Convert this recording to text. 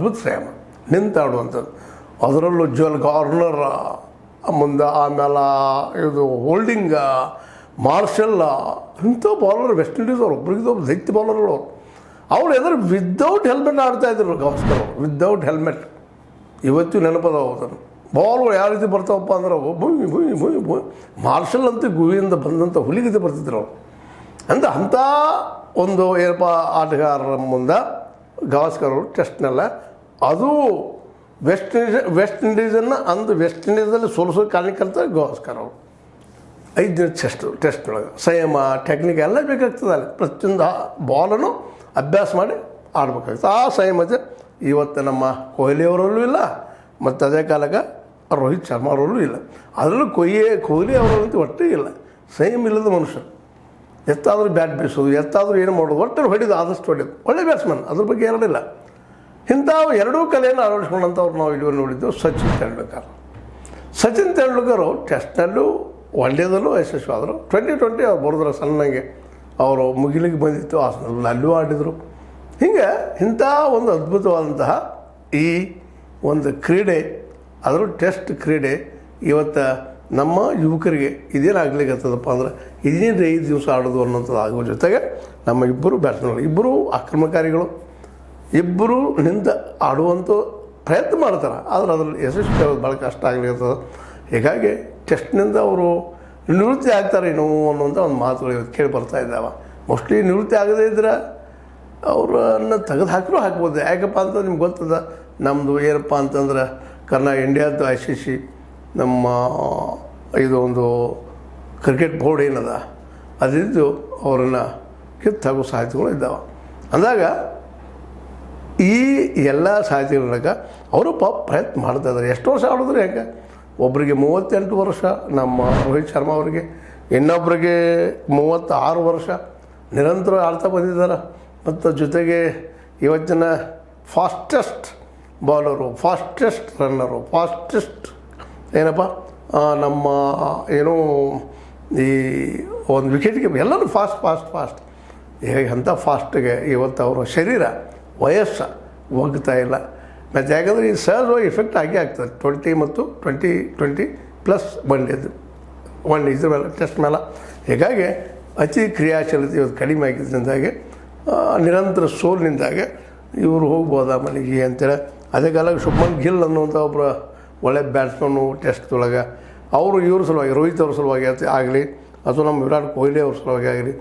ಅದ್ಭುತ ಸಂಯಮ ನಿಂತಾಡುವಂಥದ್ದು. ಅದರಲ್ಲೂ ಜ್ಯುವೆಲ್ ಕಾರ್ನರ್ ಮುಂದೆ, ಆಮೇಲೆ ಇದು ಹೋಲ್ಡಿಂಗ, ಮಾರ್ಷಲ್ಲ, ಇಂಥ ಬಾಲರ್ ವೆಸ್ಟ್ ಇಂಡೀಸ್ ಅವರು ಒಬ್ರಿಗಿದ್ದೊಬ್ರು ದೈತ್ಯ ಬಾಲರ್ಗಳು ಅವ್ರು ಎದುರು ವಿದೌಟ್ ಹೆಲ್ಮೆಟ್ ಆಡ್ತಾಯಿದ್ರು ಗವಾಸ್ಕರ್ ಅವರು, ವಿದೌಟ್ ಹೆಲ್ಮೆಟ್. ಇವತ್ತು ನೆನಪದ ಅದನ್ನು ಬಾಲ್ಗಳು ಯಾವ ರೀತಿ ಬರ್ತಾವಪ್ಪ ಅಂದ್ರೆ ಭೂಮಿ ಭೂಮಿ ಭೂಮಿ ಭೂಮಿ ಮಾರ್ಷಲ್ ಅಂತ ಗುವಿಯಿಂದ ಬಂದಂಥ ಹುಲಿಗತೆ ಬರ್ತಿದ್ರು ಅವರು. ಅಂಥ ಒಂದು ಏನಪ್ಪ ಆಟಗಾರರ ಮುಂದೆ ಗವಾಸ್ಕರ್ ಅವರು ಟೆಸ್ಟ್ನೆಲ್ಲ, ಅದು ವೆಸ್ಟ್ ಇಂಡೀಸನ್ನು ವೆಸ್ಟ್ ಇಂಡೀಸಲ್ಲಿ ಸೋಲಿಸೋ ಕಾರಣಕ್ಕಂತ ಗವಾಸ್ಕರ್ ಅವರು 5 ದಿನ ಟೆಸ್ಟ್ನೊಳಗೆ ಸಂಯಮ, ಟೆಕ್ನಿಕ್ ಎಲ್ಲ ಬೇಕಾಗ್ತದೆ. ಅಲ್ಲಿ ಪ್ರತಿಯೊಂದು ಬಾಲನ್ನು ಅಭ್ಯಾಸ ಮಾಡಿ ಆಡ್ಬೇಕಾಗ್ತದೆ. ಆ ಸಂಯಮತೆ ಇವತ್ತು ನಮ್ಮ ಕೊಹ್ಲಿಯವರಲ್ಲೂ ಇಲ್ಲ, ಮತ್ತು ಅದೇ ಕಾಲಕ್ಕೆ ರೋಹಿತ್ ಶರ್ಮಾ ಅವರಲ್ಲೂ ಇಲ್ಲ. ಅದರಲ್ಲೂ ಕೊಹ್ಲಿ ಅವರಂತೂ ಒಟ್ಟೇ ಇಲ್ಲ. ಸಂಯಮ ಇಲ್ಲದ ಮನುಷ್ಯ. ಎತ್ತಾದರೂ ಬ್ಯಾಟ್ ಬೀಸೋದು, ಎತ್ತಾದರೂ ಏನು ಮಾಡೋದು, ಒಟ್ಟು ಹೊಡಿದು ಆದಷ್ಟು ಹೊಡಿಯೋದು. ಒಳ್ಳೆ ಬ್ಯಾಟ್ಸ್ಮನ್, ಅದ್ರ ಬಗ್ಗೆ ಎರಡಿಲ್ಲ. ಇಂಥ ಎರಡೂ ಕಲೆಯನ್ನು ಅಳವಡಿಸ್ಕೊಂಡಂಥವ್ರು ನಾವು ಇಲ್ಲಿ ನೋಡಿದ್ದೆವು ಸಚಿನ್ ತೆಂಡೂಲ್ಕರ್. ಸಚಿನ್ ತೆಂಡೂಲ್ಕರ್ ಟೆಸ್ಟ್ನಲ್ಲೂ ಒಳ್ಳೆಯದಲ್ಲೂ ಯಶಸ್ವಿ ಆದರು. 2020 ಅವ್ರು ಬರೆದ್ರು ಸಣ್ಣಗೆ, ಅವರು ಮುಗಿಲಿಗೆ ಬಂದಿತ್ತು, ಆ ಸಂದರ್ಭದಲ್ಲಿ ಅಲ್ಲೂ ಆಡಿದರು. ಹೀಗೆ ಇಂಥ ಒಂದು ಅದ್ಭುತವಾದಂತಹ ಈ ಒಂದು ಕ್ರೀಡೆ, ಅದರ ಟೆಸ್ಟ್ ಕ್ರೀಡೆ ಇವತ್ತು ನಮ್ಮ ಯುವಕರಿಗೆ ಇದೇನಾಗಲಿಕ್ಕತ್ತದಪ್ಪ ಅಂದ್ರೆ ಇದೇನು 5 ದಿವಸ ಆಡೋದು ಅನ್ನೋಂಥದ್ದು ಆಗೋ ಜೊತೆಗೆ ನಮ್ಮ ಇಬ್ಬರು ಬ್ಯಾಟ್ಸ್ಮನ್ಗಳು, ಇಬ್ಬರು ಆಕ್ರಮಣಕಾರಿಗಳು, ಇಬ್ಬರು ನಿಂತು ಆಡುವಂಥ ಪ್ರಯತ್ನ ಮಾಡ್ತಾರೆ. ಆದರೆ ಅದರಲ್ಲಿ ಯಶಸ್ವಿ ಆಗೋದು ಭಾಳ ಕಷ್ಟ ಆಗಲಿಕ್ಕತ್ತದ. ಹೀಗಾಗಿ ಟೆಸ್ಟ್ನಿಂದ ಅವರು ನಿವೃತ್ತಿ ಆಗ್ತಾರೆ ಏನೋ ಅನ್ನುವಂಥ ಒಂದು ಮಾತುಗಳು ಇವತ್ತು ಕೇಳಿ ಬರ್ತಾ ಇದ್ದಾವೆ. ಮೋಸ್ಟ್ಲಿ ನಿವೃತ್ತಿ ಆಗದೇ ಇದ್ರೆ ಅವರನ್ನು ತೆಗೆದು ಹಾಕ್ಬೋದು. ಯಾಕಪ್ಪ ಅಂತ ನಿಮ್ಗೆ ಗೊತ್ತದ, ನಮ್ಮದು ಏನಪ್ಪ ಅಂತಂದ್ರೆ ಇಂಡಿಯಾದ ICC ನಮ್ಮ ಇದು ಒಂದು ಕ್ರಿಕೆಟ್ ಬೋರ್ಡ್ ಏನದ ಅದಿದ್ದು ಅವರನ್ನು ಕಿತ್ತಾಗೋ ಸಾಧ್ಯತೆಗಳು ಇದ್ದಾವೆ. ಅಂದಾಗ ಈ ಎಲ್ಲ ಸಾಧ್ಯತೆಗಳಾಗ ಅವರು ಪ್ರಯತ್ನ ಮಾಡ್ತಾಯಿದ್ದಾರೆ. ಎಷ್ಟು ವರ್ಷ ಆಡಿದ್ರು ಯಾಕೆ, ಒಬ್ಬರಿಗೆ 38 ವರ್ಷ ನಮ್ಮ ರೋಹಿತ್ ಶರ್ಮಾ ಅವರಿಗೆ, ಇನ್ನೊಬ್ಬರಿಗೆ 36 ವರ್ಷ ನಿರಂತರ ಆಡ್ತಾ ಬಂದಿದ್ದಾರೆ. ಮತ್ತು ಜೊತೆಗೆ ಇವತ್ತಿನ ಫಾಸ್ಟೆಸ್ಟ್ ಬಾಲರು, ಫಾಸ್ಟೆಸ್ಟ್ ರನ್ನರು, ಫಾಸ್ಟೆಸ್ಟ್ ಏನಪ್ಪ ನಮ್ಮ ಏನೋ ಈ ಒಂದು ವಿಕೆಟ್ಗೆ ಎಲ್ಲರೂ ಫಾಸ್ಟ್ ಹೇಗೆ ಅಂಥ ಫಾಸ್ಟಿಗೆ ಇವತ್ತು ಅವರ ಶರೀರ ವಯಸ್ಸು ಹೋಗ್ತಾ ಇಲ್ಲ. ಮತ್ತು ಯಾಕಂದರೆ ಈ ಸಹಜವಾಗಿ ಎಫೆಕ್ಟ್ ಆಗೇ ಆಗ್ತದೆ 20 ಮತ್ತು 20+ ಒನ್ ಇದ್ರ ಮೇಲೆ ಟೆಸ್ಟ್ ಮೇಲೆ. ಹೀಗಾಗಿ ಅತಿ ಕ್ರಿಯಾಶೀಲತೆ ಇವತ್ತು ಕಡಿಮೆ ಆಗಿದ್ದರಿಂದಾಗಿ ನಿರಂತರ ಸೋಲಿನಿಂದಾಗೆ ಇವರು ಹೋಗ್ಬೋದಾ ಮನೆಗೆ ಅಂತೇಳಿ. ಅದೇ ಕಾಲಕ್ಕೆ ಶುಭ್ಮನ್ ಗಿಲ್ ಅನ್ನುವಂಥ ಒಬ್ಬರು ಒಳ್ಳೆ ಬ್ಯಾಟ್ಸ್ಮನ್ನು ಟೆಸ್ಟ್ದೊಳಗೆ, ಅವರು ಇವ್ರ ಸಲುವಾಗಿ ರೋಹಿತ್ ಅವ್ರ ಸಲುವಾಗಿ ಆಗಲಿ ಅಥವಾ ನಮ್ಮ ವಿರಾಟ್ ಕೊಹ್ಲಿ ಅವ್ರ ಸಲುವಾಗಿ ಆಗಲಿ